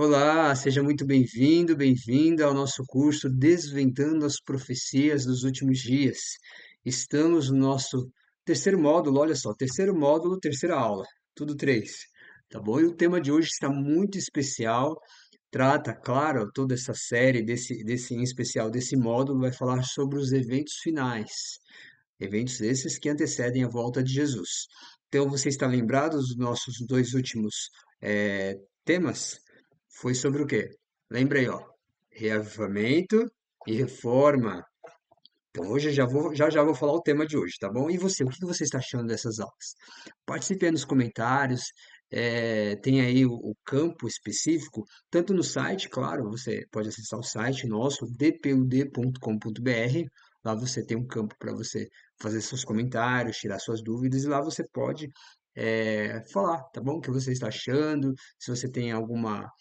Olá, seja muito bem-vindo, bem-vinda ao nosso curso Desvendando as Profecias dos Últimos Dias. Estamos no nosso terceiro módulo, olha só, terceiro módulo, terceira aula, tudo três, tá bom? E o tema de hoje está muito especial, trata, claro, toda essa série desse em especial desse módulo vai falar sobre os eventos finais, eventos esses que antecedem a volta de Jesus. Então, você está lembrado dos nossos dois últimos temas? Foi sobre o quê? Lembra aí, ó. Reavivamento e reforma. Então, hoje eu já vou falar o tema de hoje, tá bom? E você, o que você está achando dessas aulas? Participe aí nos comentários, tem aí o campo específico, tanto no site, claro, você pode acessar o site nosso, dpud.com.br, lá você tem um campo para você fazer seus comentários, tirar suas dúvidas, e lá você pode falar, tá bom? O que você está achando, se você tem alguma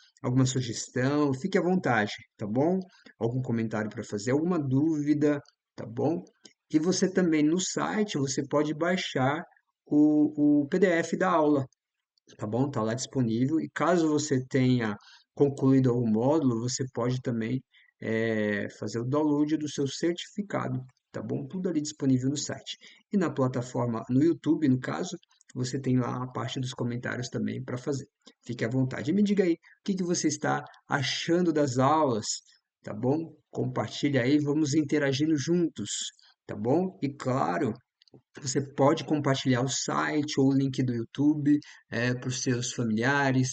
sugestão, fique à vontade, tá bom? Algum comentário para fazer, alguma dúvida, tá bom? E você também no site você pode baixar o PDF da aula, tá bom? Tá lá disponível. E caso você tenha concluído algum módulo, você pode também fazer o download do seu certificado, tá bom? Tudo ali disponível no site. E na plataforma, no YouTube, no caso, você tem lá a parte dos comentários também para fazer. Fique à vontade. E me diga aí, o que que você está achando das aulas, tá bom? Compartilha aí, vamos interagindo juntos, tá bom? E claro, você pode compartilhar o site ou o link do YouTube para os seus familiares,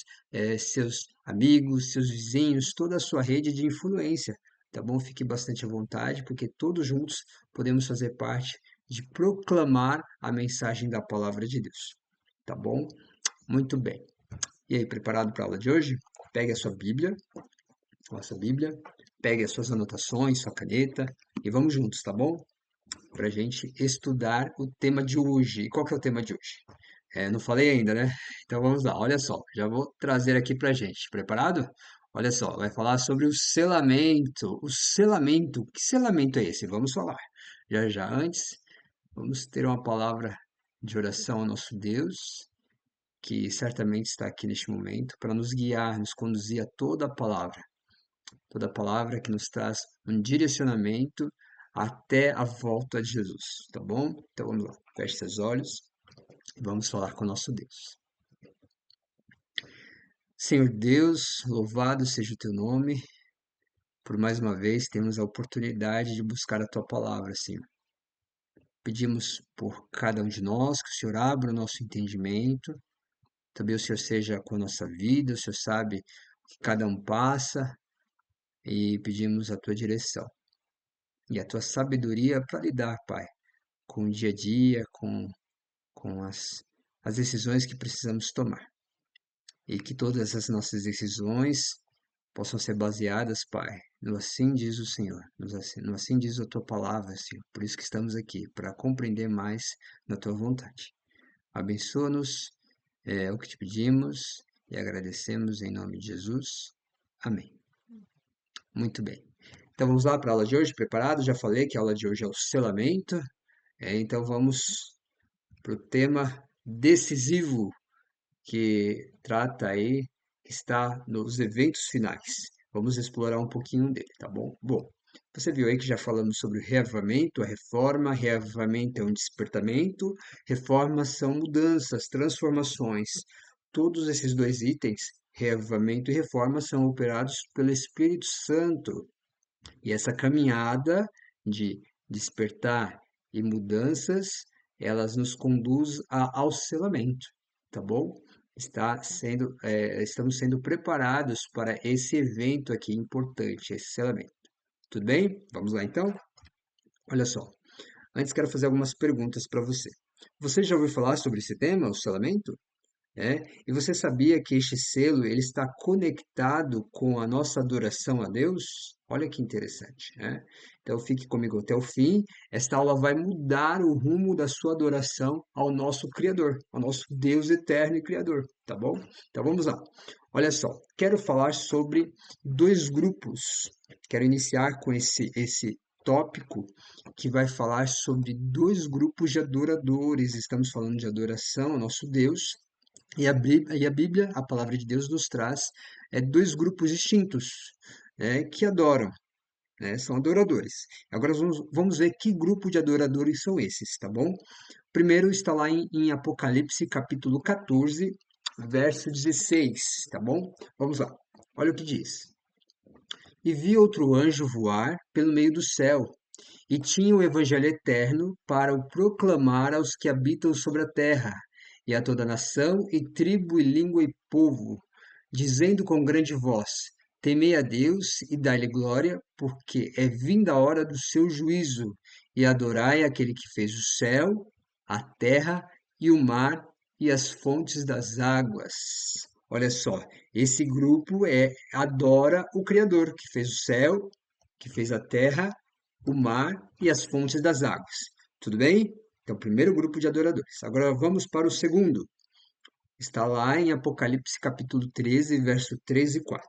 seus amigos, seus vizinhos, toda a sua rede de influência, tá bom? Fique bastante à vontade, porque todos juntos podemos fazer parte de proclamar a mensagem da palavra de Deus, tá bom? Muito bem. E aí, preparado para a aula de hoje? Pegue a sua Bíblia, pegue as suas anotações, sua caneta e vamos juntos, tá bom? Para a gente estudar o tema de hoje. E qual que é o tema de hoje? Não falei ainda, né? Então vamos lá, olha só, já vou trazer aqui para a gente. Preparado? Olha só, vai falar sobre o selamento. O selamento, que selamento é esse? Vamos falar. Já já antes, vamos ter uma palavra de oração ao nosso Deus, que certamente está aqui neste momento, para nos guiar, nos conduzir a toda palavra que nos traz um direcionamento até a volta de Jesus, tá bom? Então vamos lá, feche seus olhos e vamos falar com o nosso Deus. Senhor Deus, louvado seja o teu nome, por mais uma vez temos a oportunidade de buscar a tua palavra, Senhor. Pedimos por cada um de nós que o Senhor abra o nosso entendimento, também o Senhor seja com a nossa vida, o Senhor sabe o que cada um passa e pedimos a tua direção e a tua sabedoria para lidar, Pai, com o dia a dia, com as decisões que precisamos tomar. E que todas as nossas decisões possam ser baseadas, Pai, no assim diz o Senhor, no assim diz a tua palavra, Senhor. Por isso que estamos aqui, para compreender mais da tua vontade. Abençoa-nos, é o que te pedimos e agradecemos em nome de Jesus. Amém. Muito bem. Então vamos lá para a aula de hoje, preparado? Já falei que a aula de hoje é o selamento. Então vamos para o tema decisivo que trata aí, que está nos eventos finais. Vamos explorar um pouquinho dele, tá bom? Bom, você viu aí que já falamos sobre o reavivamento, a reforma. Reavivamento é um despertamento, reformas são mudanças, transformações. Todos esses dois itens, reavivamento e reforma, são operados pelo Espírito Santo. E essa caminhada de despertar e mudanças, elas nos conduz ao selamento, tá bom? Estamos sendo preparados para esse evento aqui importante, esse selamento. Tudo bem? Vamos lá então? Olha só, antes quero fazer algumas perguntas para você. Você já ouviu falar sobre esse tema, o selamento? E você sabia que este selo ele está conectado com a nossa adoração a Deus? Olha que interessante, né? Então fique comigo até o fim. Esta aula vai mudar o rumo da sua adoração ao nosso Criador, ao nosso Deus eterno e Criador, tá bom? Então vamos lá. Olha só, quero falar sobre dois grupos. Quero iniciar com esse tópico que vai falar sobre dois grupos de adoradores. Estamos falando de adoração ao nosso Deus E a Bíblia, a palavra de Deus, nos traz dois grupos distintos, que adoram, são adoradores. Agora vamos ver que grupo de adoradores são esses, tá bom? Primeiro está lá em Apocalipse, capítulo 14, verso 16, tá bom? Vamos lá. Olha o que diz. E vi outro anjo voar pelo meio do céu, e tinha o evangelho eterno para o proclamar aos que habitam sobre a terra, e a toda nação, e tribo, e língua, e povo, dizendo com grande voz: Temei a Deus e dai-lhe glória, porque é vinda a hora do seu juízo, e adorai aquele que fez o céu, a terra e o mar e as fontes das águas. Olha só, esse grupo adora o Criador que fez o céu, que fez a terra, o mar e as fontes das águas. Tudo bem? Então, primeiro grupo de adoradores. Agora vamos para o segundo. Está lá em Apocalipse capítulo 13, verso 3 e 4.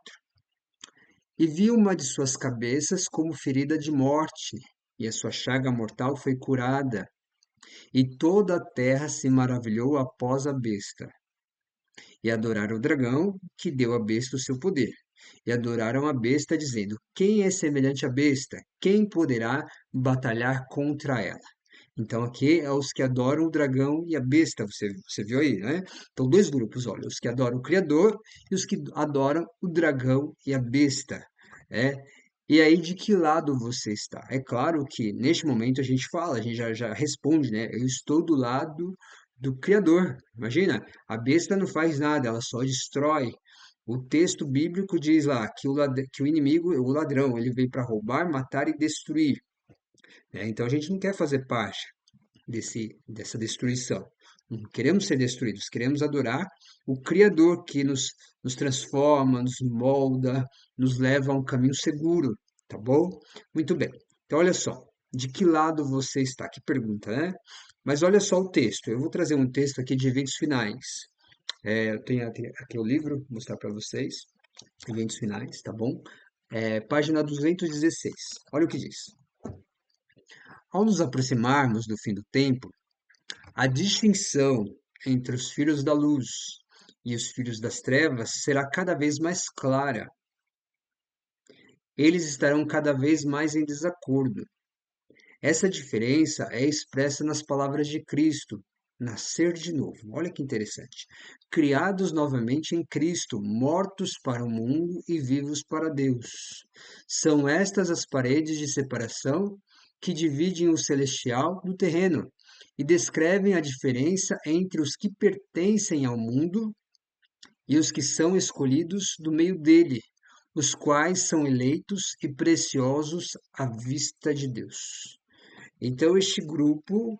E vi uma de suas cabeças como ferida de morte, e a sua chaga mortal foi curada. E toda a terra se maravilhou após a besta. E adoraram o dragão, que deu à besta o seu poder. E adoraram a besta, dizendo: Quem é semelhante à besta? Quem poderá batalhar contra ela? Então, aqui é os que adoram o dragão e a besta, você viu aí, né? Então, dois grupos, olha, os que adoram o Criador e os que adoram o dragão e a besta, né? E aí, de que lado você está? É claro que neste momento a gente fala, a gente já responde, né? Eu estou do lado do Criador. Imagina, a besta não faz nada, ela só destrói. O texto bíblico diz lá que o inimigo, o ladrão, ele veio para roubar, matar e destruir. Então a gente não quer fazer parte dessa destruição. Não queremos ser destruídos, queremos adorar o Criador que nos transforma, nos molda, nos leva a um caminho seguro, tá bom? Muito bem. Então, olha só, de que lado você está? Que pergunta, né? Mas olha só o texto. Eu vou trazer um texto aqui de eventos finais. Eu tenho aqui o livro, vou mostrar para vocês. Eventos finais, tá bom? Página 216. Olha o que diz. Ao nos aproximarmos do fim do tempo, a distinção entre os filhos da luz e os filhos das trevas será cada vez mais clara. Eles estarão cada vez mais em desacordo. Essa diferença é expressa nas palavras de Cristo, nascer de novo. Olha que interessante. Criados novamente em Cristo, mortos para o mundo e vivos para Deus. São estas as paredes de separação que dividem o celestial do terreno e descrevem a diferença entre os que pertencem ao mundo e os que são escolhidos do meio dele, os quais são eleitos e preciosos à vista de Deus. Então este grupo,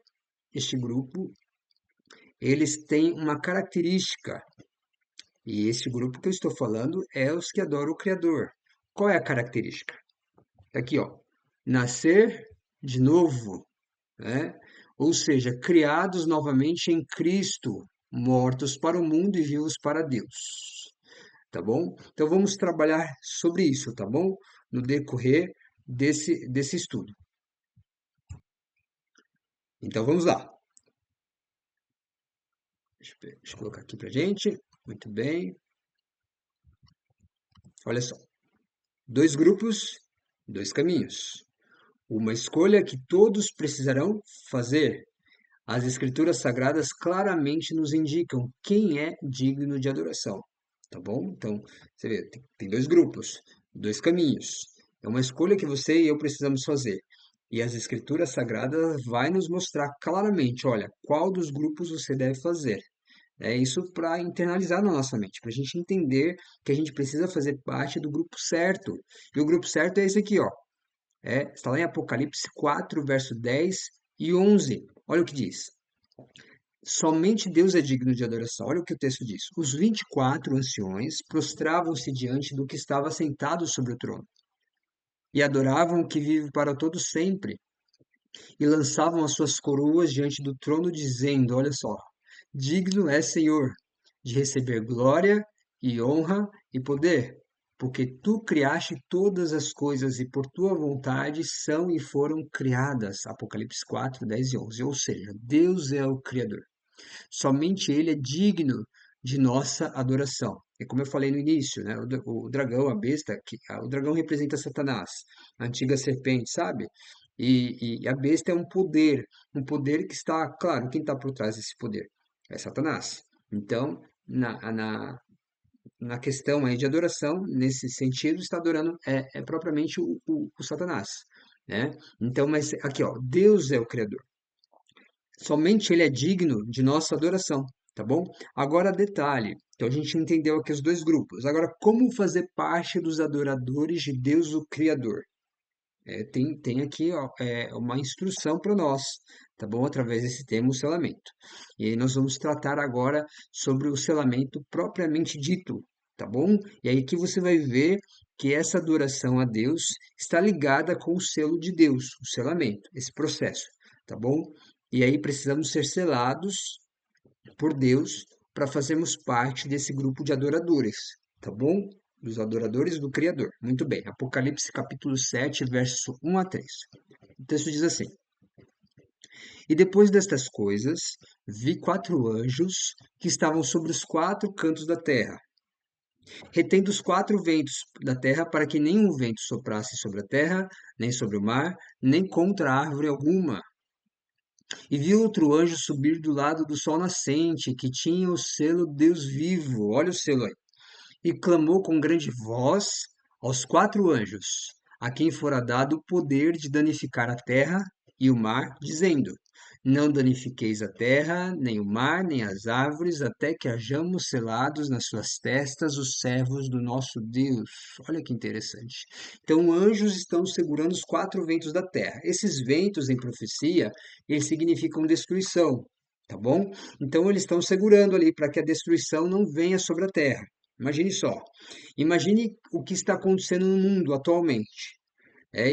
eles têm uma característica, e este grupo que eu estou falando é os que adoram o Criador. Qual é a característica? Tá aqui, ó, nascer de novo, né? Ou seja, criados novamente em Cristo, mortos para o mundo e vivos para Deus, tá bom? Então vamos trabalhar sobre isso, tá bom? No decorrer desse estudo. Então vamos lá. Deixa eu colocar aqui pra gente. Muito bem. Olha só. Dois grupos, dois caminhos. Uma escolha que todos precisarão fazer. As Escrituras Sagradas claramente nos indicam quem é digno de adoração, tá bom? Então, você vê, tem dois grupos, dois caminhos. É uma escolha que você e eu precisamos fazer. E as Escrituras Sagradas vai nos mostrar claramente, olha, qual dos grupos você deve fazer. É isso para internalizar na nossa mente, para a gente entender que a gente precisa fazer parte do grupo certo. E o grupo certo é esse aqui, ó. Está lá em Apocalipse 4, verso 10 e 11. Olha o que diz. Somente Deus é digno de adoração. Olha o que o texto diz. Os 24 anciões prostravam-se diante do que estava sentado sobre o trono e adoravam o que vive para todo sempre e lançavam as suas coroas diante do trono, dizendo: Olha só, digno é, Senhor, de receber glória e honra e poder, porque tu criaste todas as coisas e por tua vontade são e foram criadas. Apocalipse 4, 10 e 11. Ou seja, Deus é o Criador. Somente Ele é digno de nossa adoração. É como eu falei no início, né? O dragão, a besta, o dragão representa Satanás, a antiga serpente, sabe? E a besta é um poder que está, claro, quem está por trás desse poder? É Satanás. Então, na questão aí de adoração, nesse sentido, está adorando é propriamente o Satanás, né? Então, mas aqui, ó, Deus é o Criador. Somente Ele é digno de nossa adoração, tá bom? Agora, detalhe. Então, a gente entendeu aqui os dois grupos. Agora, como fazer parte dos adoradores de Deus, o Criador? Tem aqui ó, uma instrução para nós, tá bom? Através desse termo, selamento. E aí nós vamos tratar agora sobre o selamento propriamente dito, tá bom? E aí que você vai ver que essa adoração a Deus está ligada com o selo de Deus, o selamento, esse processo, tá bom? E aí precisamos ser selados por Deus para fazermos parte desse grupo de adoradores, tá bom? Dos adoradores do Criador. Muito bem. Apocalipse capítulo 7, verso 1 a 3. O texto diz assim: E depois destas coisas, vi 4 anjos que estavam sobre os 4 cantos da terra, retendo os 4 ventos da terra para que nenhum vento soprasse sobre a terra, nem sobre o mar, nem contra árvore alguma. E vi outro anjo subir do lado do sol nascente, que tinha o selo Deus vivo. Olha o selo aí. E clamou com grande voz aos 4 anjos, a quem fora dado o poder de danificar a terra e o mar, dizendo: Não danifiqueis a terra, nem o mar, nem as árvores, até que hajamos selados nas suas testas os servos do nosso Deus. Olha que interessante. Então, anjos estão segurando os 4 ventos da terra. Esses ventos, em profecia, eles significam destruição, tá bom? Então, eles estão segurando ali para que a destruição não venha sobre a terra. Imagine só. Imagine o que está acontecendo no mundo atualmente.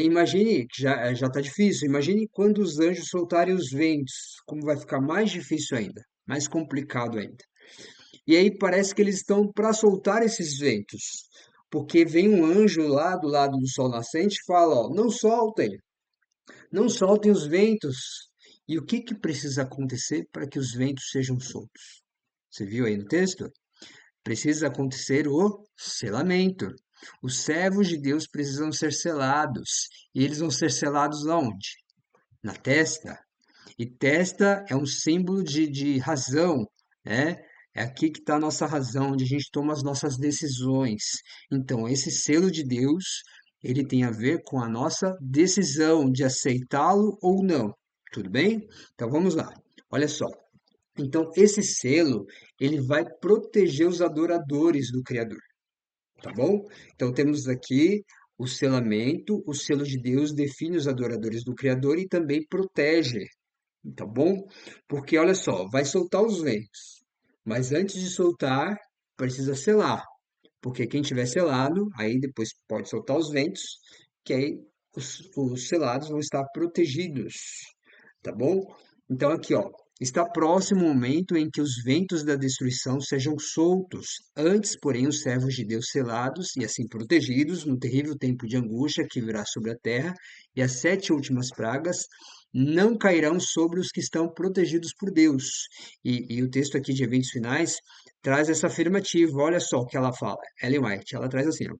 Imagine que já está difícil. Imagine quando os anjos soltarem os ventos, como vai ficar mais difícil ainda, mais complicado ainda. E aí parece que eles estão para soltar esses ventos, porque vem um anjo lá do lado do sol nascente e fala, ó, não soltem, não soltem os ventos. E o que que precisa acontecer para que os ventos sejam soltos? Você viu aí no texto? Precisa acontecer o selamento. Os servos de Deus precisam ser selados. E eles vão ser selados aonde? Na testa. E testa é um símbolo de razão, né? É aqui que está a nossa razão, onde a gente toma as nossas decisões. Então, esse selo de Deus, ele tem a ver com a nossa decisão de aceitá-lo ou não. Tudo bem? Então, vamos lá. Olha só. Então, esse selo, ele vai proteger os adoradores do Criador, tá bom? Então, temos aqui o selamento, o selo de Deus define os adoradores do Criador e também protege, tá bom? Porque, olha só, vai soltar os ventos, mas antes de soltar, precisa selar, porque quem tiver selado, aí depois pode soltar os ventos, que aí os selados vão estar protegidos, tá bom? Então aqui, ó, está próximo o momento em que os ventos da destruição sejam soltos. Antes, porém, os servos de Deus selados e assim protegidos no terrível tempo de angústia que virá sobre a terra, e as 7 últimas pragas não cairão sobre os que estão protegidos por Deus. E o texto aqui de eventos finais traz essa afirmativa. Olha só o que ela fala. Ellen White, ela traz assim, ó,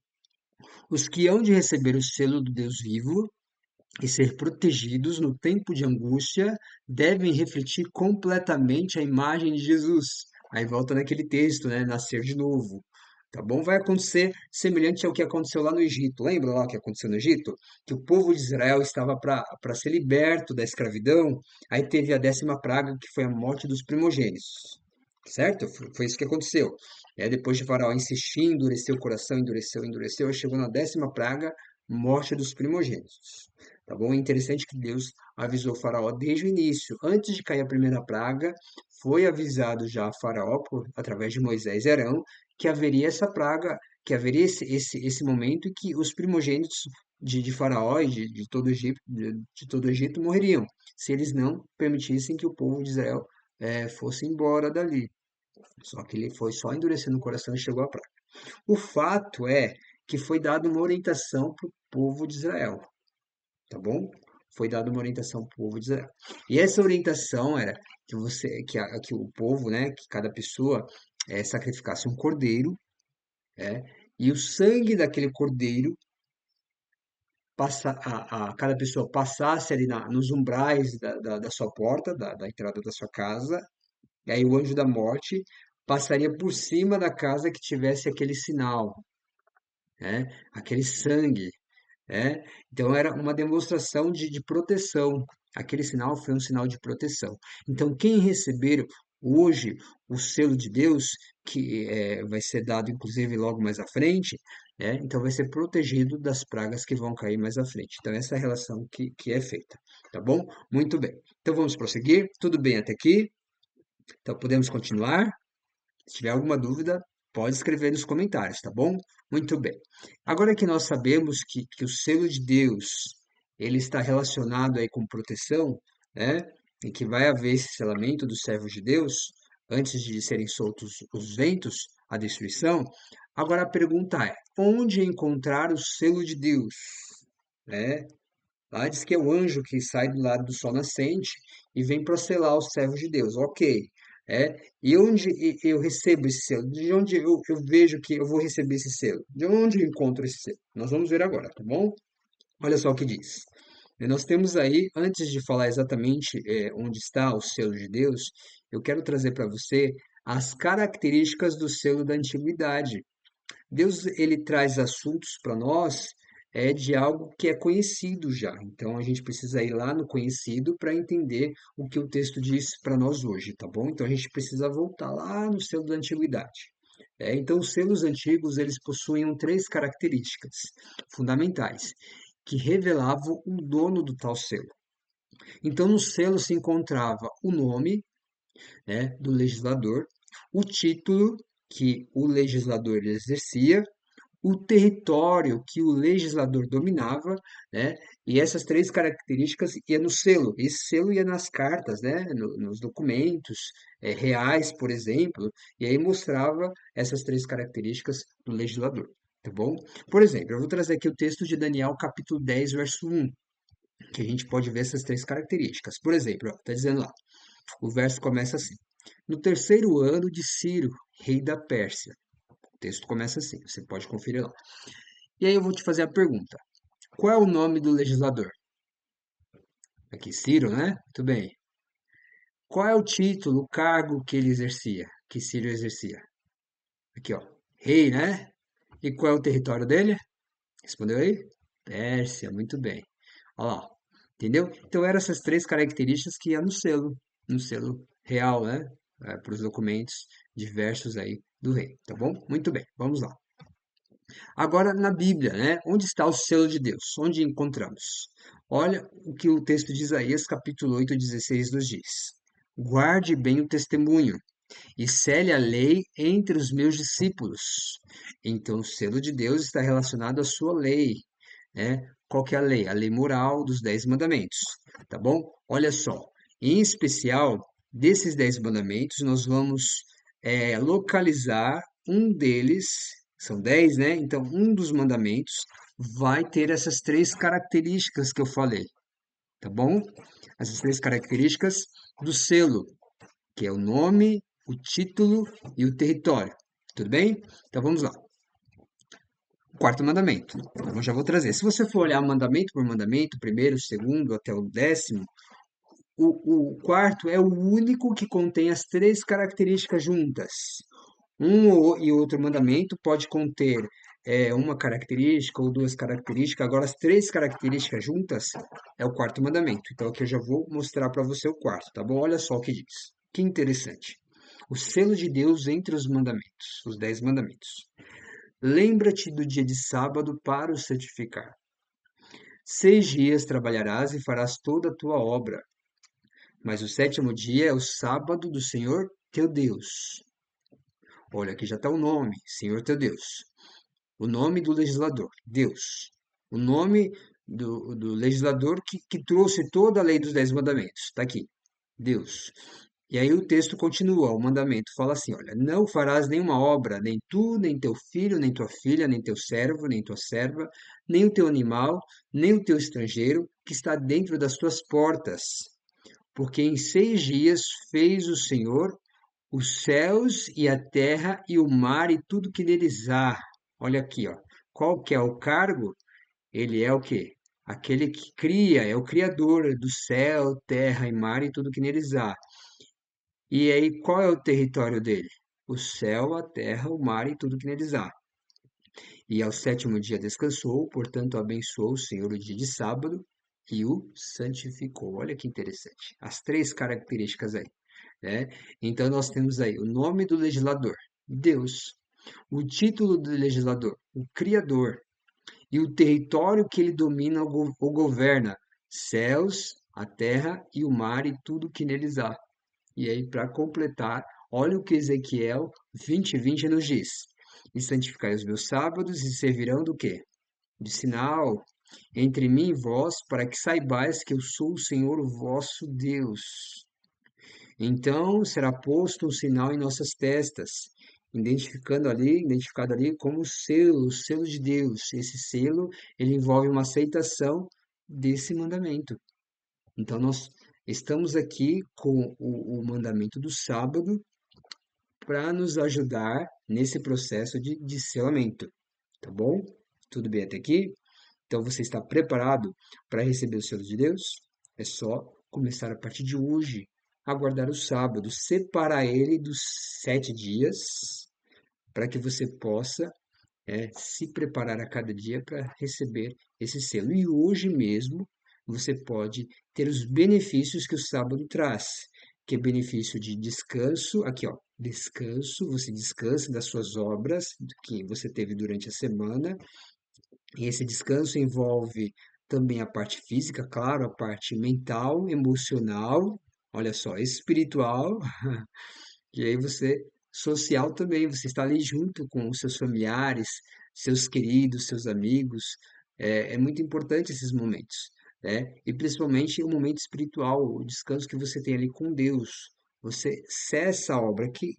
os que hão de receber o selo do Deus vivo e ser protegidos no tempo de angústia devem refletir completamente a imagem de Jesus. Aí volta naquele texto, né? Nascer de novo. Tá bom? Vai acontecer semelhante ao que aconteceu lá no Egito. Lembra lá o que aconteceu no Egito? Que o povo de Israel estava para ser liberto da escravidão. Aí teve a 10ª praga, que foi a morte dos primogênitos. Certo? Foi isso que aconteceu. Aí depois de Faraó insistir, endureceu o coração, endureceu, endureceu, aí chegou na 10ª praga, morte dos primogênitos. Tá bom? É interessante que Deus avisou o Faraó desde o início. Antes de cair a primeira praga, foi avisado já a Faraó, através de Moisés e Arão, que haveria essa praga, que haveria esse momento em que os primogênitos de Faraó e de todo o Egito, de todo o Egito morreriam, se eles não permitissem que o povo de Israel fosse embora dali. Só que ele foi só endurecendo o coração e chegou à praga. O fato é que foi dada uma orientação para o povo de Israel, tá bom? Foi dada uma orientação para o povo de Israel. E essa orientação era que o povo, né, que cada pessoa sacrificasse um cordeiro, é, e o sangue daquele cordeiro cada pessoa passasse ali nos umbrais da sua porta, da entrada da sua casa, e aí o anjo da morte passaria por cima da casa que tivesse aquele sinal, né? Aquele sangue, né? Então era uma demonstração de proteção. Aquele sinal foi um sinal de proteção. Então quem receber hoje o selo de Deus, que vai ser dado inclusive logo mais à frente, né? Então vai ser protegido das pragas que vão cair mais à frente. Então essa é a relação que é feita, tá bom? Muito bem. Então vamos prosseguir. Tudo bem até aqui? Então podemos continuar? Se tiver alguma dúvida, pode escrever nos comentários, tá bom? Muito bem. Agora que nós sabemos que o selo de Deus, ele está relacionado aí com proteção, né? E que vai haver esse selamento dos servos de Deus, antes de serem soltos os ventos, a destruição. Agora a pergunta é, onde encontrar o selo de Deus? Né? Lá diz que é o anjo que sai do lado do sol nascente e vem para selar os servos de Deus. Ok. E onde eu recebo esse selo? De onde eu vejo que eu vou receber esse selo? De onde eu encontro esse selo? Nós vamos ver agora, tá bom? Olha só o que diz. Nós temos aí, antes de falar exatamente onde está o selo de Deus, eu quero trazer para você as características do selo da antiguidade. Deus ele traz assuntos para nós de algo que é conhecido já. Então a gente precisa ir lá no conhecido para entender o que o texto diz para nós hoje, tá bom? Então a gente precisa voltar lá no selo da antiguidade. Então os selos antigos eles possuíam três características fundamentais que revelavam o dono do tal selo. Então no selo se encontrava o nome, né, do legislador, o título que o legislador exercia, o território que o legislador dominava, né? E essas três características ia no selo. Esse selo ia nas cartas, né? Nos documentos reais, por exemplo, e aí mostrava essas três características do legislador, tá bom? Por exemplo, eu vou trazer aqui o texto de Daniel, capítulo 10, verso 1, que a gente pode ver essas três características. Por exemplo, está dizendo lá, o verso começa assim: no terceiro ano de Ciro, rei da Pérsia. O texto começa assim, você pode conferir lá. E aí eu vou te fazer a pergunta: qual é o nome do legislador? Aqui, Ciro, né? Muito bem. Qual é o título, o cargo que ele exercia? Que Ciro exercia? Aqui, ó. Rei, né? E qual é o território dele? Respondeu aí? Pérsia, muito bem. Olha lá. Entendeu? Então eram essas três características que ia no selo real, né? Para os documentos diversos aí do rei, tá bom? Muito bem, vamos lá. Agora, na Bíblia, né? Onde está o selo de Deus? Onde encontramos? Olha o que o texto de Isaías, capítulo 8, 16, nos diz. Guarde bem o testemunho e cele a lei entre os meus discípulos. Então, o selo de Deus está relacionado à sua lei, né? Qual que é a lei? A lei moral dos 10 mandamentos, tá bom? Olha só, em especial, desses 10 mandamentos, nós vamos localizar um deles, são 10, né? Então, um dos mandamentos vai ter essas três características que eu falei, tá bom? Essas três características do selo, que é o nome, o título e o território. Tudo bem? Então vamos lá. O quarto mandamento. Então, eu já vou trazer. Se você for olhar mandamento por mandamento, primeiro, segundo, até o 10º, o quarto é o único que contém as três características juntas. E outro mandamento pode conter uma característica ou duas características. Agora, as três características juntas é o quarto mandamento. Então, aqui eu já vou mostrar para você o quarto, tá bom? Olha só o que diz. Que interessante. O selo de Deus entre os mandamentos, os 10 mandamentos. Lembra-te do dia de sábado para o santificar. 6 dias trabalharás e farás toda a tua obra, mas o sétimo dia é o sábado do Senhor teu Deus. Olha, aqui já está o nome, Senhor teu Deus. O nome do legislador, Deus. O nome do legislador que trouxe toda a lei dos 10 mandamentos. Está aqui, Deus. E aí o texto continua, o mandamento fala assim, olha, não farás nenhuma obra, nem tu, nem teu filho, nem tua filha, nem teu servo, nem tua serva, nem o teu animal, nem o teu estrangeiro, que está dentro das tuas portas. Porque em 6 dias fez o Senhor os céus e a terra e o mar e tudo que neles há. Olha aqui, ó. Qual que é o cargo? Ele é o quê? Aquele que cria, é o criador do céu, terra e mar e tudo que neles há. E aí, qual é o território dele? O céu, a terra, o mar e tudo que neles há. E ao sétimo dia descansou, portanto abençoou o Senhor o dia de sábado e o santificou. Olha que interessante. As três características aí, né? Então nós temos aí o nome do legislador, Deus, o título do legislador, o Criador, e o território que ele domina ou governa, céus, a terra e o mar e tudo que neles há. E aí, para completar, olha o que Ezequiel 20:20 nos diz. E santificai os meus sábados e servirão do quê? De sinal entre mim e vós, para que saibais que eu sou o Senhor, o vosso Deus. Então será posto um sinal em nossas testas, identificado ali como o selo de Deus. Esse selo, ele envolve uma aceitação desse mandamento. Então nós estamos aqui com o mandamento do sábado para nos ajudar nesse processo de selamento, tá bom? Tudo bem até aqui? Então você está preparado para receber o selo de Deus? É só começar a partir de hoje a guardar o sábado, separar ele dos 7 dias, para que você possa se preparar a cada dia para receber esse selo. E hoje mesmo você pode ter os benefícios que o sábado traz, que é benefício de descanso, aqui ó, descanso, você descansa das suas obras que você teve durante a semana, e esse descanso envolve também a parte física, claro, a parte mental, emocional, olha só, espiritual, e aí você, social também, você está ali junto com os seus familiares, seus queridos, seus amigos. É muito importante esses momentos, né? E principalmente o momento espiritual, o descanso que você tem ali com Deus. Você cessa a obra, que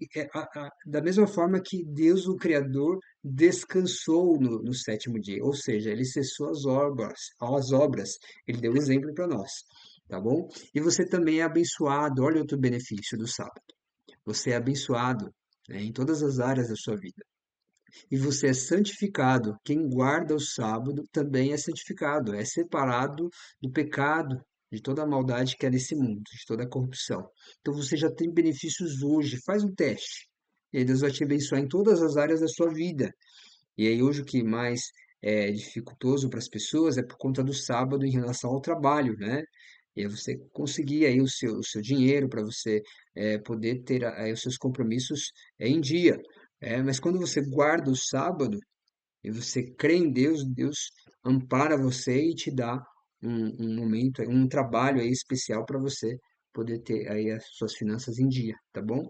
da mesma forma que Deus, o Criador, descansou no sétimo dia, ou seja, ele cessou as obras, ele deu exemplo para nós, tá bom? E você também é abençoado, olha outro benefício do sábado. Você é abençoado, né, em todas as áreas da sua vida. E você é santificado. Quem guarda o sábado também é santificado, é separado do pecado, de toda a maldade que há nesse mundo, de toda a corrupção. Então você já tem benefícios hoje. Faz um teste. E aí Deus vai te abençoar em todas as áreas da sua vida. E aí hoje o que mais é dificultoso para as pessoas é por conta do sábado em relação ao trabalho, né? E aí você conseguir aí o seu dinheiro para você poder ter aí os seus compromissos em dia. Mas quando você guarda o sábado e você crê em Deus, Deus ampara você e te dá um momento, um trabalho aí especial para você poder ter aí as suas finanças em dia, tá bom?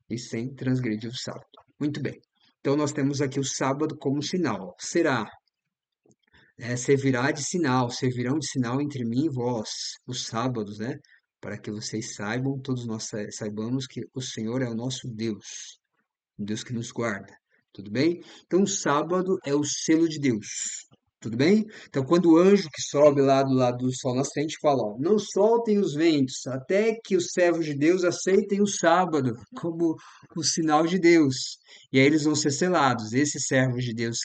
E sem transgredir o sábado. Muito bem. Então nós temos aqui o sábado como sinal. Será, servirá de sinal, servirão de sinal entre mim e vós, os sábados, né? Para que vocês saibam, todos nós saibamos que o Senhor é o nosso Deus, o Deus que nos guarda. Tudo bem? Então, o sábado é o selo de Deus. Tudo bem? Então, quando o anjo que sobe lá do lado do sol nascente fala, ó, não soltem os ventos, até que os servos de Deus aceitem o sábado como o sinal de Deus. E aí eles vão ser selados. Esses servos de Deus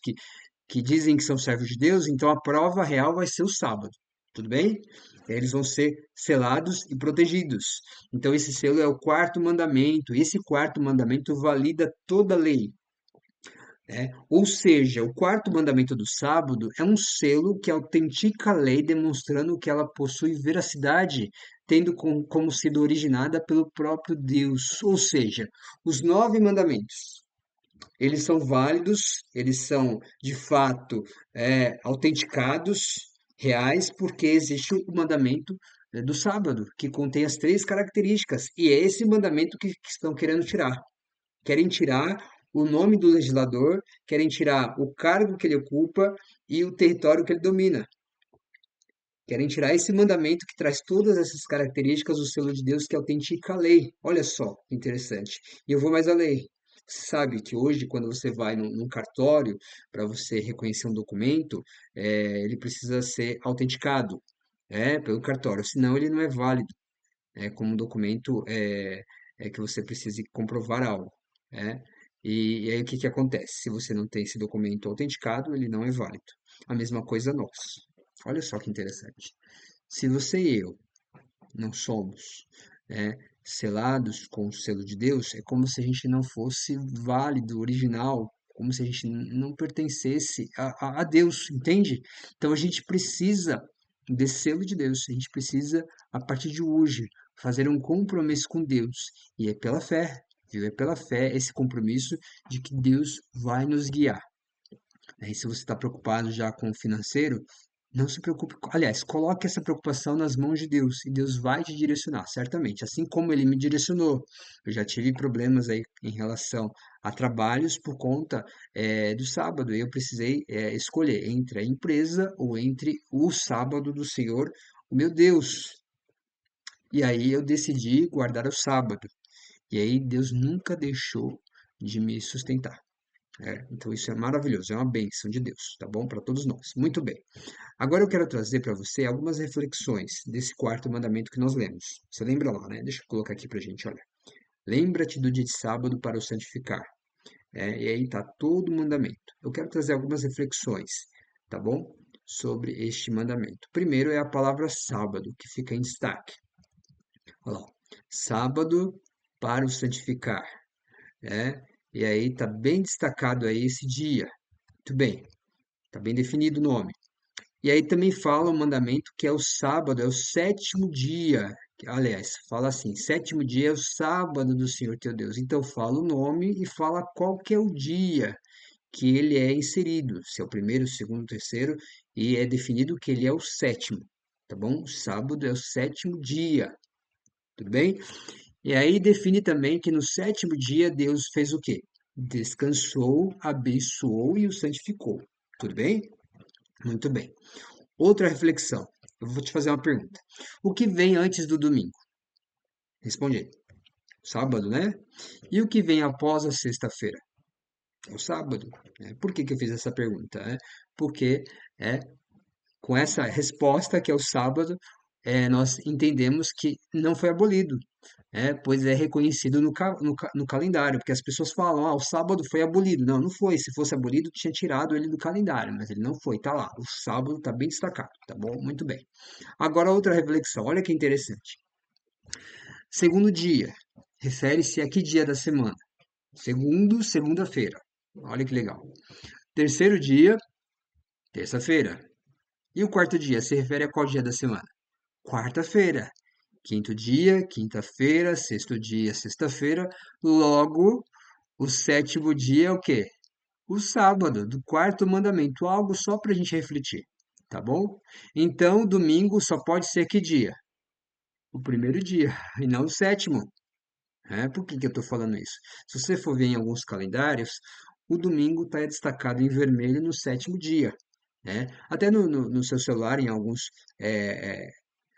que dizem que são servos de Deus, então a prova real vai ser o sábado. Tudo bem? Eles vão ser selados e protegidos. Então, esse selo é o quarto mandamento. Esse quarto mandamento valida toda a lei, né? Ou seja, o quarto mandamento do sábado é um selo que autentica a lei, demonstrando que ela possui veracidade, tendo como sido originada pelo próprio Deus. Ou seja, os 9 mandamentos, eles são válidos, eles são de fato autenticados, reais, porque existe o mandamento do sábado, que contém as três características, e é esse mandamento que estão querendo tirar. Querem tirar o nome do legislador, querem tirar o cargo que ele ocupa e o território que ele domina. Querem tirar esse mandamento que traz todas essas características, o selo de Deus que autentica a lei. Olha só, que interessante. E eu vou mais além. Você sabe que hoje, quando você vai num cartório para você reconhecer um documento, ele precisa ser autenticado, pelo cartório, senão ele não é válido como um documento é que você precise comprovar algo, né? E aí o que que acontece? Se você não tem esse documento autenticado, ele não é válido. A mesma coisa nós. Olha só que interessante. Se você e eu não somos, né, selados com o selo de Deus, é como se a gente não fosse válido, original, como se a gente não pertencesse a Deus, entende? Então a gente precisa desse selo de Deus, a gente precisa, a partir de hoje, fazer um compromisso com Deus, e é pela fé, viu? É pela fé esse compromisso de que Deus vai nos guiar. Aí, se você está preocupado já com o financeiro, não se preocupe. Aliás, coloque essa preocupação nas mãos de Deus e Deus vai te direcionar, certamente. Assim como Ele me direcionou. Eu já tive problemas aí em relação a trabalhos por conta do sábado. E eu precisei escolher entre a empresa ou entre o sábado do Senhor, o meu Deus. E aí eu decidi guardar o sábado. E aí Deus nunca deixou de me sustentar. Então isso é maravilhoso, é uma bênção de Deus, tá bom? Para todos nós. Muito bem. Agora eu quero trazer para você algumas reflexões desse quarto mandamento que nós lemos. Você lembra lá, né? Deixa eu colocar aqui para a gente, olha. Lembra-te do dia de sábado para o santificar. E aí está todo o mandamento. Eu quero trazer algumas reflexões, tá bom? Sobre este mandamento. Primeiro é a palavra sábado, que fica em destaque. Olha lá. Sábado para o santificar. Né? E aí está bem destacado aí esse dia. Muito bem, está bem definido o nome. E aí também fala o mandamento que é o sábado, é o sétimo dia. Aliás, fala assim, sétimo dia é o sábado do Senhor teu Deus. Então fala o nome e fala qual que é o dia que ele é inserido, se é o primeiro, o segundo, o terceiro, e é definido que ele é o sétimo, tá bom? O sábado é o sétimo dia, tudo bem? E aí define também que no sétimo dia Deus fez o quê? Descansou, abençoou e o santificou. Tudo bem? Muito bem. Outra reflexão. Eu vou te fazer uma pergunta. O que vem antes do domingo? Responde aí. Sábado, né? E o que vem após a sexta-feira? É o sábado. Né? Por que que eu fiz essa pergunta? Porque é, com essa resposta, que é o sábado, nós entendemos que não foi abolido, pois é reconhecido no calendário, porque as pessoas falam, o sábado foi abolido. Não, não foi. Se fosse abolido, tinha tirado ele do calendário, mas ele não foi, tá lá. O sábado tá bem destacado, tá bom? Muito bem. Agora, outra reflexão, olha que interessante. Segundo dia, refere-se a que dia da semana? Segundo, segunda-feira. Olha que legal. Terceiro dia, terça-feira. E o quarto dia, se refere a qual dia da semana? Quarta-feira. Quinto dia, quinta-feira. Sexto dia, sexta-feira. Logo, o sétimo dia é o quê? O sábado, do quarto mandamento. Algo só para a gente refletir, tá bom? Então, domingo só pode ser que dia? O primeiro dia, e não o sétimo. Por que que eu estou falando isso? Se você for ver em alguns calendários, o domingo está destacado em vermelho no sétimo dia. Até no seu celular, em alguns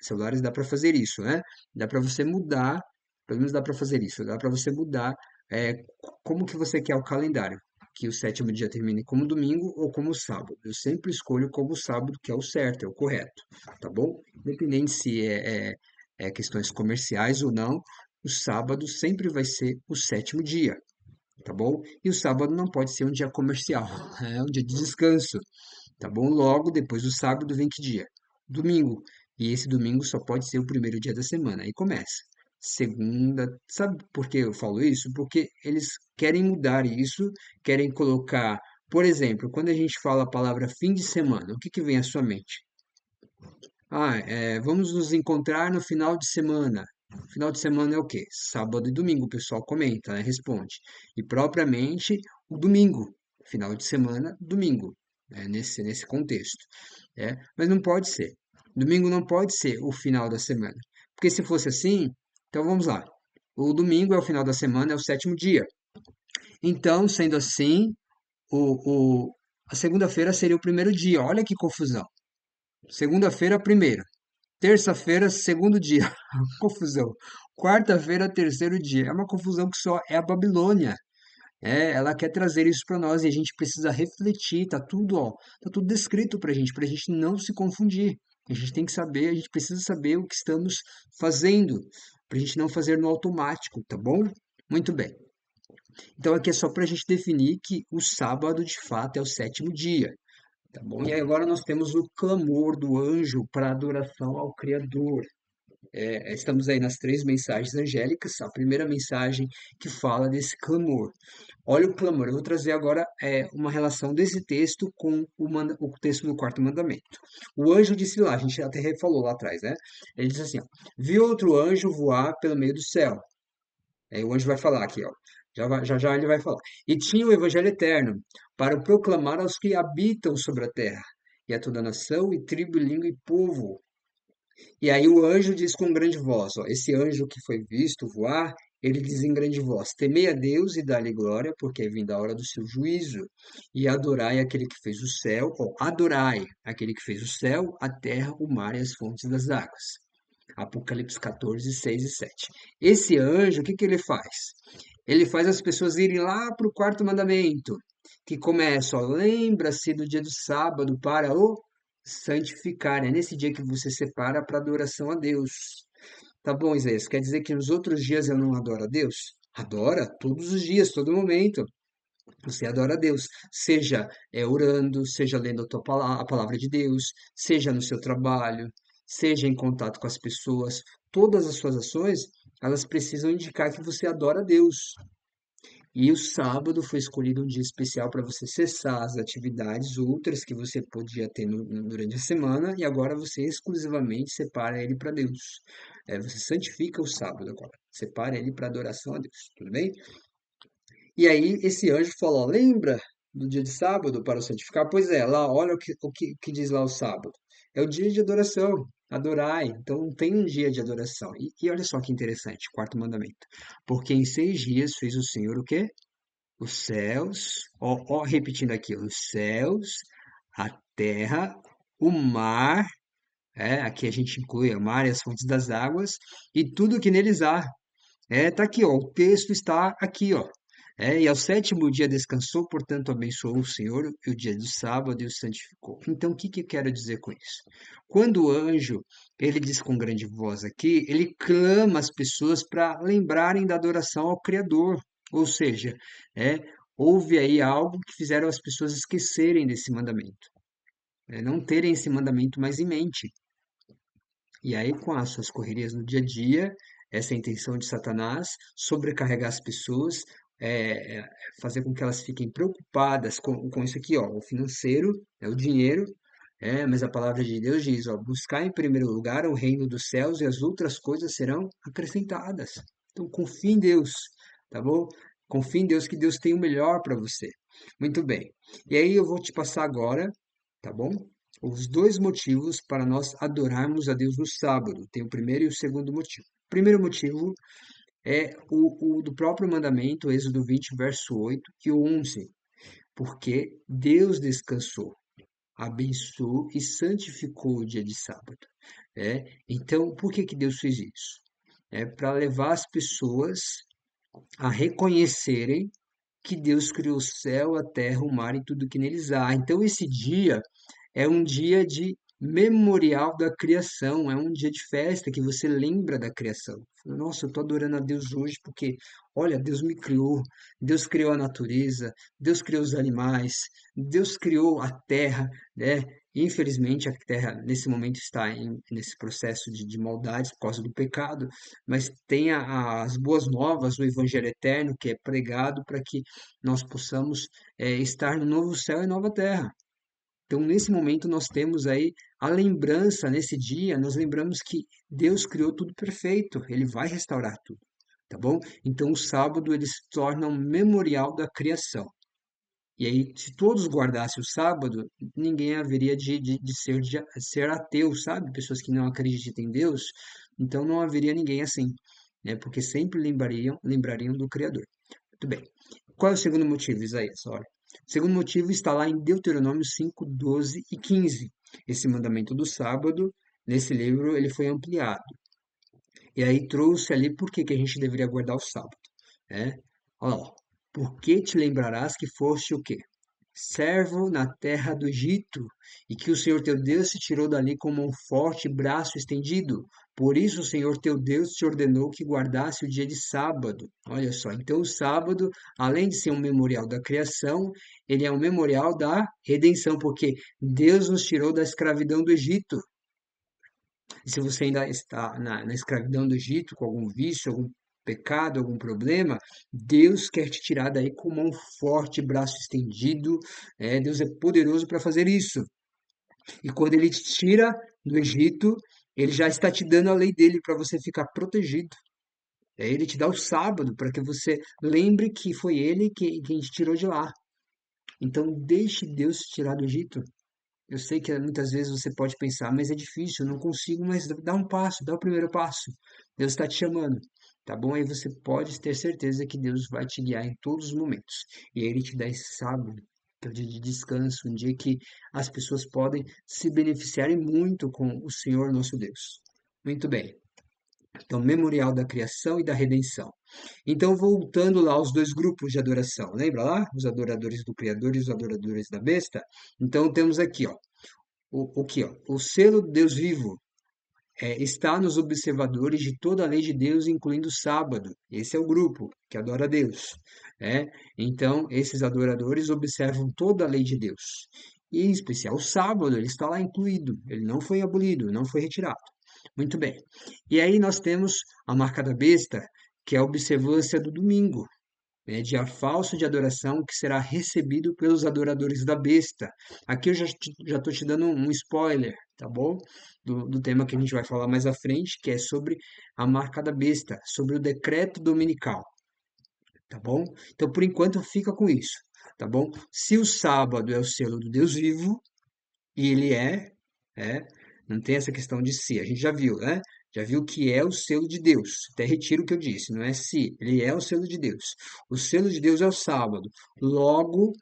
celulares, dá para fazer isso, né? Dá para você mudar, pelo menos dá para fazer isso, dá para você mudar como que você quer o calendário. Que o sétimo dia termine como domingo ou como sábado. Eu sempre escolho como sábado, que é o certo, é o correto, tá bom? Independente se é questões comerciais ou não, o sábado sempre vai ser o sétimo dia, tá bom? E o sábado não pode ser um dia comercial, é um dia de descanso, tá bom? Logo depois do sábado vem que dia? Domingo. E esse domingo só pode ser o primeiro dia da semana. Aí começa. Segunda. Sabe por que eu falo isso? Porque eles querem mudar isso, querem colocar. Por exemplo, quando a gente fala a palavra fim de semana, o que que vem à sua mente? Vamos nos encontrar no final de semana. Final de semana é o quê? Sábado e domingo, o pessoal comenta, né? Responde. E propriamente o domingo. Final de semana, domingo, nesse contexto. Mas não pode ser. Domingo não pode ser o final da semana. Porque se fosse assim, então vamos lá. O domingo é o final da semana, é o sétimo dia. Então, sendo assim, a segunda-feira seria o primeiro dia. Olha que confusão. Segunda-feira, primeiro. Terça-feira, segundo dia. Confusão. Quarta-feira, terceiro dia. É uma confusão que só é a Babilônia. Ela quer trazer isso para nós e a gente precisa refletir. Tá tudo descrito para a gente não se confundir. A gente tem que saber, a gente precisa saber o que estamos fazendo. para a gente não fazer no automático, tá bom? Muito bem. Então aqui é só para a gente definir que o sábado de fato é o sétimo dia, tá bom? E aí agora nós temos o clamor do anjo para adoração ao Criador. Estamos aí nas três mensagens angélicas, a primeira mensagem que fala desse clamor. Olha o clamor, eu vou trazer agora uma relação desse texto com o texto do quarto mandamento. O anjo disse lá, a gente até falou lá atrás, né? Ele diz assim, ó, viu outro anjo voar pelo meio do céu. Aí o anjo vai falar aqui, ó. Já ele vai falar. E tinha o evangelho eterno para proclamar aos que habitam sobre a terra, e a toda nação, e tribo, e língua e povo. E aí o anjo diz com grande voz, ó, esse anjo que foi visto voar, ele diz em grande voz, temei a Deus e dá-lhe glória, porque é vinda a hora do seu juízo, e adorai aquele que fez o céu, ou adorai aquele que fez o céu, a terra, o mar e as fontes das águas. Apocalipse 14, 6 e 7. Esse anjo, o que que ele faz? Ele faz as pessoas irem lá para o quarto mandamento, que começa, ó, lembra-se do dia do sábado para o santificar. É nesse dia que você separa para adoração a Deus. Tá bom, Isaías? Quer dizer que nos outros dias eu não adoro a Deus? Adora todos os dias, todo momento. Você adora a Deus, seja orando, seja lendo a palavra de Deus, seja no seu trabalho, seja em contato com as pessoas. Todas as suas ações, elas precisam indicar que você adora a Deus. E o sábado foi escolhido um dia especial para você cessar as atividades outras que você podia ter durante a semana e agora você exclusivamente separa ele para Deus. Você santifica o sábado agora, separa ele para adoração a Deus, tudo bem? E aí esse anjo falou, lembra do dia de sábado para o santificar? Pois é, lá, olha o que diz lá o sábado. É o dia de adoração, adorai. Então tem um dia de adoração. E olha só que interessante, quarto mandamento. Porque em 6 dias fez o Senhor o quê? Os céus, ó, repetindo aqui, os céus, a terra, o mar, aqui a gente inclui o mar e as fontes das águas, e tudo que neles há. Tá aqui, ó, o texto está aqui, ó. E ao sétimo dia descansou, portanto abençoou o Senhor e o dia do sábado e o santificou. Então, o que que eu quero dizer com isso? Quando o anjo, ele diz com grande voz aqui, ele clama as pessoas para lembrarem da adoração ao Criador. Ou seja, houve aí algo que fizeram as pessoas esquecerem desse mandamento, não terem esse mandamento mais em mente. E aí, com as suas correrias no dia a dia, essa é a intenção de Satanás, sobrecarregar as pessoas, é, é, fazer com que elas fiquem preocupadas com isso aqui, ó, o financeiro, o dinheiro, mas a palavra de Deus diz, ó, buscar em primeiro lugar o reino dos céus e as outras coisas serão acrescentadas. Então, confie em Deus, tá bom? Confie em Deus que Deus tem o melhor para você. Muito bem. E aí eu vou te passar agora, tá bom? Os dois motivos para nós adorarmos a Deus no sábado. Tem o primeiro e o segundo motivo. O primeiro motivo é o do próprio mandamento, Êxodo 20, verso 8 e o 11. Porque Deus descansou, abençoou e santificou o dia de sábado. Então, por que que Deus fez isso? É para levar as pessoas a reconhecerem que Deus criou o céu, a terra, o mar e tudo que neles há. Então, esse dia é um dia de memorial da criação, é um dia de festa que você lembra da criação. Nossa, eu estou adorando a Deus hoje porque, olha, Deus me criou, Deus criou a natureza, Deus criou os animais, Deus criou a terra, né? Infelizmente, a terra nesse momento está nesse processo de maldade por causa do pecado, mas tem as boas novas, o Evangelho eterno que é pregado para que nós possamos estar no novo céu e nova terra. Então, nesse momento, nós temos aí a lembrança, nesse dia, nós lembramos que Deus criou tudo perfeito, Ele vai restaurar tudo, tá bom? Então, o sábado, ele se torna um memorial da criação. E aí, se todos guardassem o sábado, ninguém haveria de ser ateu, sabe? Pessoas que não acreditam em Deus, então não haveria ninguém assim, né? Porque sempre lembrariam do Criador. Muito bem. Qual é o segundo motivo, Isaías? Olha, o segundo motivo está lá em Deuteronômio 5, 12 e 15. Esse mandamento do sábado, nesse livro, ele foi ampliado. E aí trouxe ali por que que a gente deveria guardar o sábado, né? Olha lá, por que te lembrarás que foste o quê? servo na terra do Egito, e que o Senhor teu Deus te tirou dali com mão forte e braço estendido. Por isso o Senhor teu Deus te ordenou que guardasse o dia de sábado. Olha só, então o sábado, além de ser um memorial da criação, ele é um memorial da redenção, porque Deus nos tirou da escravidão do Egito. E se você ainda está na escravidão do Egito, com algum vício, algum pecado, algum problema, Deus quer te tirar daí com mão forte, braço estendido. Deus é poderoso para fazer isso. E quando ele te tira do Egito, ele já está te dando a lei dele para você ficar protegido. Ele te dá o sábado para que você lembre que foi ele quem te tirou de lá. Então, deixe Deus te tirar do Egito. Eu sei que muitas vezes você pode pensar, mas é difícil, eu não consigo, mas dá um passo, dá o primeiro passo. Deus está te chamando, tá bom? Aí você pode ter certeza que Deus vai te guiar em todos os momentos. E Ele te dá esse sábado, que é o dia de descanso, um dia que as pessoas podem se beneficiarem muito com o Senhor nosso Deus. Muito bem. Então, memorial da criação e da redenção. Então, voltando lá aos dois grupos de adoração, lembra lá? Os adoradores do Criador e os adoradores da besta? Então, temos aqui, ó, o que, ó? O selo do Deus vivo está nos observadores de toda a lei de Deus, incluindo o sábado. Esse é o grupo que adora a Deus. Né? Então, esses adoradores observam toda a lei de Deus. E, em especial, o sábado, ele está lá incluído. Ele não foi abolido, não foi retirado. Muito bem. E aí nós temos a marca da besta, que é a observância do domingo, né, dia falso de adoração que será recebido pelos adoradores da besta. Aqui eu já estou te dando um spoiler, tá bom? Do tema que a gente vai falar mais à frente, que é sobre a marca da besta, sobre o decreto dominical, tá bom? Então, por enquanto, fica com isso, tá bom? Se o sábado é o selo do Deus vivo, e ele é, não tem essa questão de se, a gente já viu, né? Já viu que é o selo de Deus. Até retiro o que eu disse, não é se, ele é o selo de Deus. O selo de Deus é o sábado. Logo,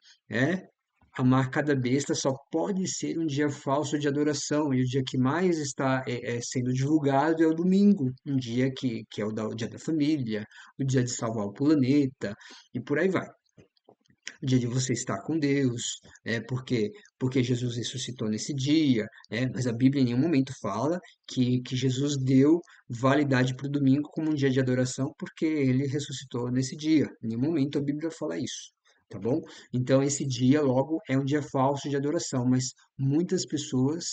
a marca da besta só pode ser um dia falso de adoração. E o dia que mais está sendo divulgado é o domingo, um dia que é o dia da família, o dia de salvar o planeta, e por aí vai o dia de você estar com Deus, porque Jesus ressuscitou nesse dia, mas a Bíblia em nenhum momento fala que Jesus deu validade para o domingo como um dia de adoração, porque ele ressuscitou nesse dia. Em nenhum momento a Bíblia fala isso. Tá bom? Então, esse dia, logo, é um dia falso de adoração, mas muitas pessoas,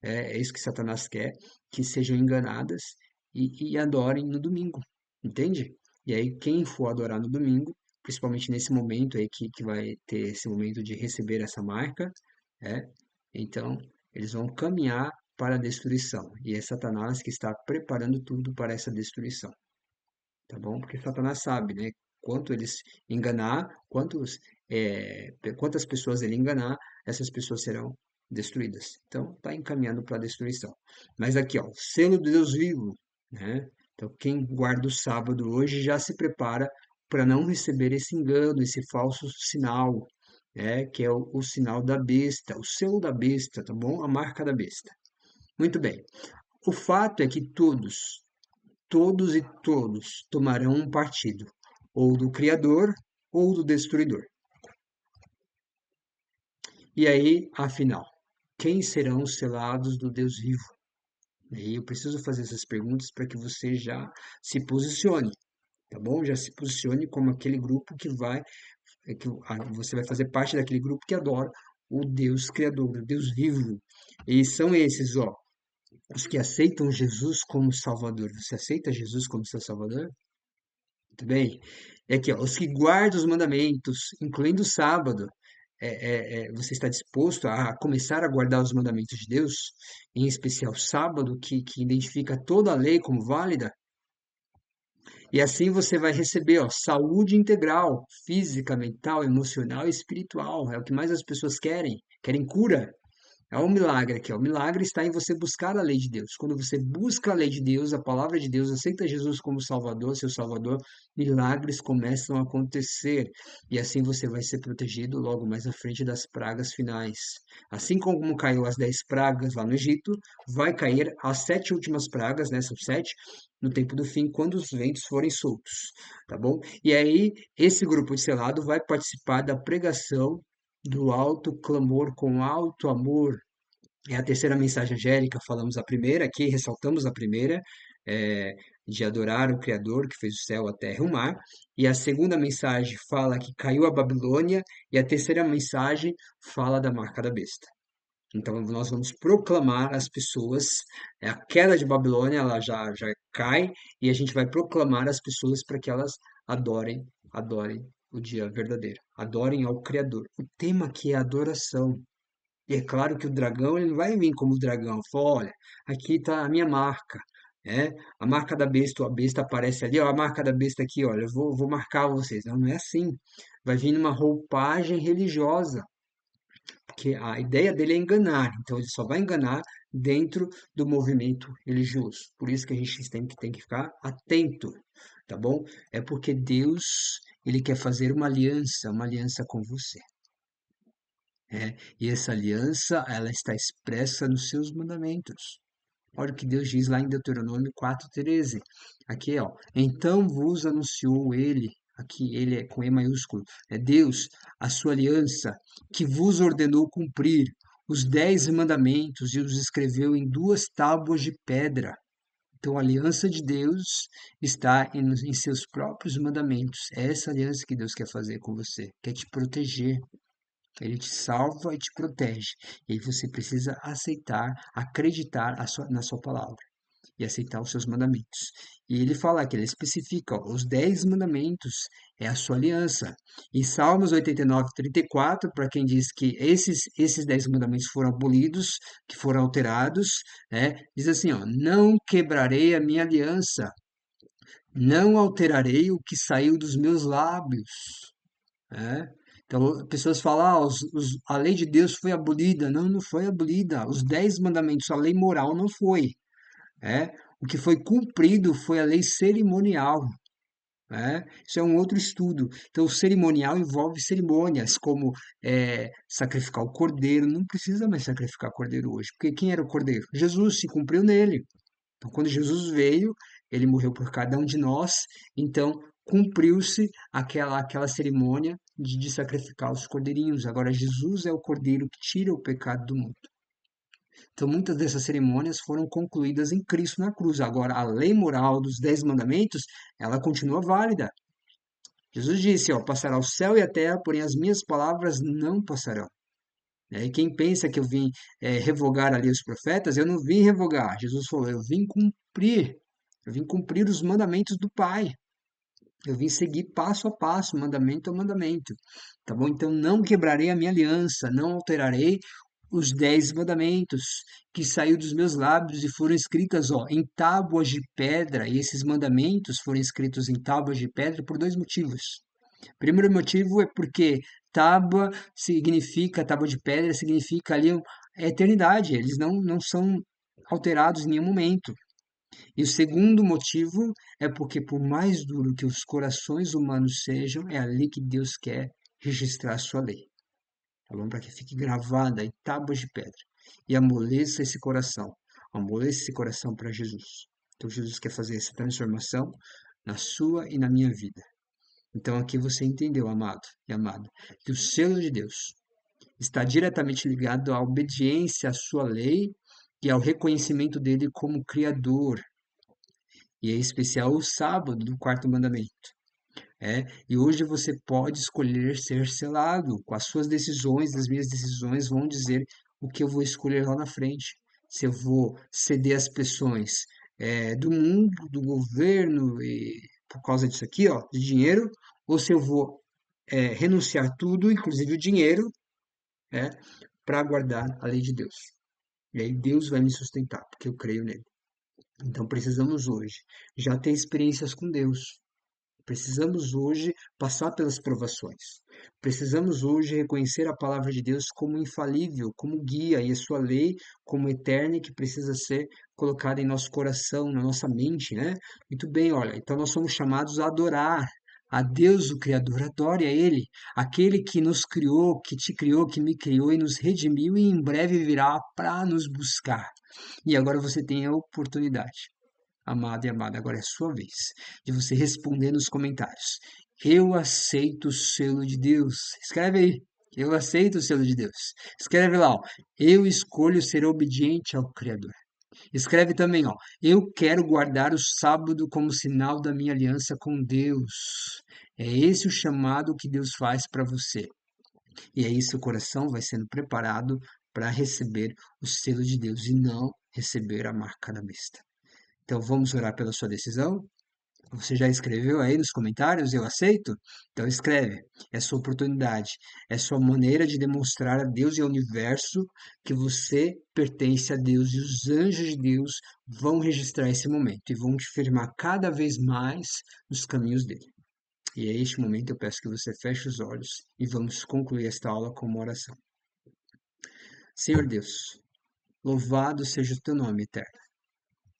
é isso que Satanás quer, que sejam enganadas e adorem no domingo, entende? E aí, quem for adorar no domingo, principalmente nesse momento aí que vai ter esse momento de receber essa marca, né? Então, eles vão caminhar para a destruição. E é Satanás que está preparando tudo para essa destruição, tá bom? Porque Satanás sabe, né? Quanto eles enganar, quantas pessoas ele enganar, essas pessoas serão destruídas. Então, está encaminhando para a destruição. Mas aqui, ó, selo do Deus vivo, né? Então, quem guarda o sábado hoje já se prepara para não receber esse engano, esse falso sinal, que é o sinal da besta, o selo da besta, tá bom? A marca da besta. Muito bem. O fato é que todos e todos tomarão um partido, ou do Criador ou do Destruidor. E aí, afinal, quem serão os selados do Deus vivo? E aí eu preciso fazer essas perguntas para que você já se posicione, tá bom? Já se posicione como aquele grupo você vai fazer parte daquele grupo que adora o Deus Criador, o Deus vivo. E são esses, ó, os que aceitam Jesus como Salvador. Você aceita Jesus como seu Salvador? Muito bem. É aqui, ó, os que guardam os mandamentos, incluindo o sábado. Você está disposto a começar a guardar os mandamentos de Deus, em especial o sábado, que identifica toda a lei como válida? E assim você vai receber, ó, saúde integral, física, mental, emocional e espiritual. É o que mais as pessoas querem. Querem cura. É um milagre aqui, ó. O milagre está em você buscar a lei de Deus. Quando você busca a lei de Deus, a palavra de Deus, aceita Jesus como Salvador, seu Salvador, milagres começam a acontecer. E assim você vai ser protegido logo mais à frente das pragas finais. Assim como caiu as 10 pragas lá no Egito, vai cair as 7 últimas pragas, né? São 7, no tempo do fim, quando os ventos forem soltos. Tá bom? E aí, esse grupo de selado vai participar da pregação do alto clamor com alto amor. É a terceira mensagem angélica, falamos a primeira aqui, ressaltamos a primeira, é, de adorar o Criador que fez o céu, a terra e o mar. E a segunda mensagem fala que caiu a Babilônia, e a terceira mensagem fala da marca da besta. Então nós vamos proclamar às pessoas, a queda de Babilônia, ela já cai, e a gente vai proclamar às pessoas para que elas adorem o dia verdadeiro, adorem ao Criador. O tema aqui é adoração. E é claro que o dragão, ele não vai vir como dragão. Fala, olha, aqui está a minha marca, né? A marca da besta, a besta aparece ali, ó, a marca da besta aqui, olha, eu vou marcar vocês. Não, não é assim. Vai vir numa roupagem religiosa, porque a ideia dele é enganar. Então ele só vai enganar dentro do movimento religioso. Por isso que a gente tem que ficar atento, tá bom? É porque Deus, ele quer fazer uma aliança com você. E essa aliança, ela está expressa nos seus mandamentos. Olha o que Deus diz lá em Deuteronômio 4:13. Aqui, ó. Então vos anunciou ele, aqui ele é com E maiúsculo, é Deus, a sua aliança, que vos ordenou cumprir os 10 mandamentos e os escreveu em 2 tábuas de pedra. Então, a aliança de Deus está em seus próprios mandamentos. É essa aliança que Deus quer fazer com você, quer te proteger. Ele te salva e te protege. E aí você precisa aceitar, acreditar na sua palavra e aceitar os seus mandamentos. E ele fala que ele especifica, ó, os 10 mandamentos é a sua aliança. Em Salmos 89:34, para quem diz que esses 10 mandamentos foram abolidos, que foram alterados, né, diz assim, ó, não quebrarei a minha aliança, não alterarei o que saiu dos meus lábios. É. Então, pessoas falam, a lei de Deus foi abolida. Não, não foi abolida. Os 10 mandamentos, a lei moral não foi. É. O que foi cumprido foi a lei cerimonial. É. Isso é um outro estudo. Então, o cerimonial envolve cerimônias, como sacrificar o cordeiro. Não precisa mais sacrificar cordeiro hoje, porque quem era o cordeiro? Jesus, se cumpriu nele. Então, quando Jesus veio, ele morreu por cada um de nós, então cumpriu-se aquela cerimônia de sacrificar os cordeirinhos. Agora, Jesus é o cordeiro que tira o pecado do mundo. Então, muitas dessas cerimônias foram concluídas em Cristo na cruz. Agora, a lei moral dos 10 mandamentos, ela continua válida. Jesus disse, ó, passará o céu e a terra, porém as minhas palavras não passarão. E quem pensa que eu vim revogar ali os profetas, eu não vim revogar. Jesus falou, eu vim cumprir. Eu vim cumprir os mandamentos do Pai. Eu vim seguir passo a passo, mandamento a mandamento. Tá bom? Então não quebrarei a minha aliança, não alterarei os 10 mandamentos que saiu dos meus lábios e foram escritas, ó, em tábuas de pedra. E esses mandamentos foram escritos em tábuas de pedra por 2 motivos. Primeiro motivo é porque tábua de pedra significa ali a eternidade, eles não são alterados em nenhum momento. E o segundo motivo é porque, por mais duro que os corações humanos sejam, é ali que Deus quer registrar a sua lei, tá bom? Para que fique gravada em tábuas de pedra. E amoleça esse coração para Jesus. Então, Jesus quer fazer essa transformação na sua e na minha vida. Então aqui você entendeu, amado e amada, que o selo de Deus está diretamente ligado à obediência à sua lei e ao reconhecimento dele como Criador, e em especial o sábado do 4 mandamento. E hoje você pode escolher ser selado com as suas decisões, as minhas decisões vão dizer o que eu vou escolher lá na frente. Se eu vou ceder às pressões do mundo, do governo, e por causa disso aqui, ó, de dinheiro, ou se eu vou renunciar tudo, inclusive o dinheiro, para guardar a lei de Deus. E aí Deus vai me sustentar, porque eu creio nele. Então precisamos hoje já ter experiências com Deus. Precisamos hoje passar pelas provações. Precisamos hoje reconhecer a palavra de Deus como infalível, como guia, e a sua lei como eterna e que precisa ser colocada em nosso coração, na nossa mente, né? Muito bem, olha, então nós somos chamados a adorar a Deus, o Criador. Adore a Ele, aquele que nos criou, que te criou, que me criou e nos redimiu e em breve virá para nos buscar. E agora você tem a oportunidade, amado e amada, agora é a sua vez de você responder nos comentários. Eu aceito o selo de Deus. Escreve aí. Eu aceito o selo de Deus. Escreve lá, ó, eu escolho ser obediente ao Criador. Escreve também, ó, eu quero guardar o sábado como sinal da minha aliança com Deus. É esse o chamado que Deus faz para você. E aí seu coração vai sendo preparado para receber o selo de Deus e não receber a marca da besta. Então vamos orar pela sua decisão? Você já escreveu aí nos comentários? Eu aceito? Então escreve. É sua oportunidade. É sua maneira de demonstrar a Deus e ao universo que você pertence a Deus e os anjos de Deus vão registrar esse momento e vão te firmar cada vez mais nos caminhos dele. E a este momento eu peço que você feche os olhos e vamos concluir esta aula com uma oração. Senhor Deus, louvado seja o teu nome eterno,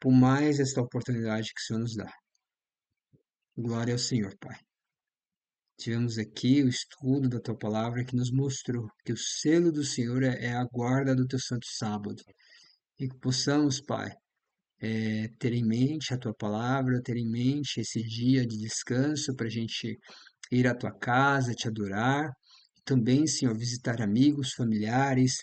por mais esta oportunidade que o Senhor nos dá. Glória ao Senhor, Pai. Tivemos aqui o estudo da tua palavra que nos mostrou que o selo do Senhor é a guarda do teu santo sábado. E que possamos, Pai, ter em mente a tua palavra, ter em mente esse dia de descanso para a gente ir à tua casa, te adorar. Também, Senhor, visitar amigos, familiares,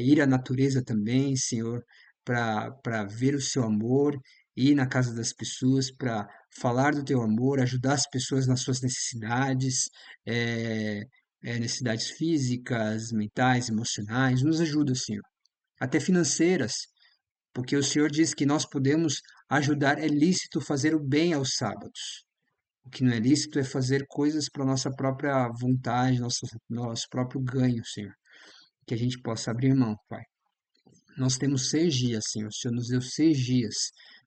ir à natureza também, Senhor, para ver o seu amor, ir na casa das pessoas para falar do teu amor, ajudar as pessoas nas suas necessidades, eh, necessidades físicas, mentais, emocionais. Nos ajuda, Senhor, até financeiras, porque o Senhor diz que nós podemos ajudar, é lícito fazer o bem aos sábados. O que não é lícito é fazer coisas para nossa própria vontade, nosso próprio ganho, Senhor. Que a gente possa abrir mão, Pai. Nós temos 6 dias, Senhor. O Senhor nos deu 6 dias.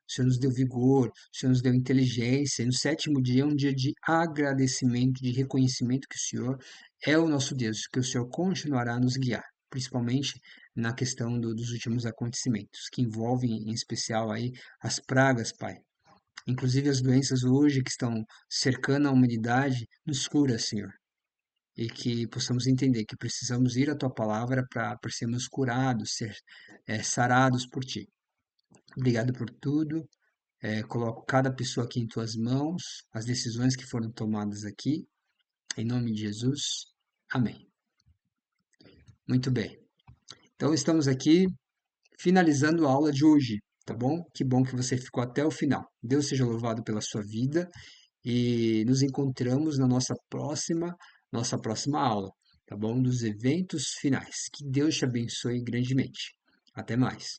O Senhor nos deu vigor, o Senhor nos deu inteligência. E no sétimo dia é um dia de agradecimento, de reconhecimento que o Senhor é o nosso Deus, que o Senhor continuará a nos guiar, principalmente na questão dos últimos acontecimentos, que envolvem, em especial, aí as pragas, Pai. Inclusive as doenças hoje que estão cercando a humanidade, nos cura, Senhor. E que possamos entender que precisamos ir à Tua palavra para sermos curados, ser sarados por Ti. Obrigado por tudo. Coloco cada pessoa aqui em Tuas mãos, as decisões que foram tomadas aqui. Em nome de Jesus. Amém. Muito bem. Então estamos aqui finalizando a aula de hoje, tá bom? Que bom que você ficou até o final. Deus seja louvado pela sua vida e nos encontramos na nossa próxima aula, tá bom? Dos eventos finais. Que Deus te abençoe grandemente. Até mais.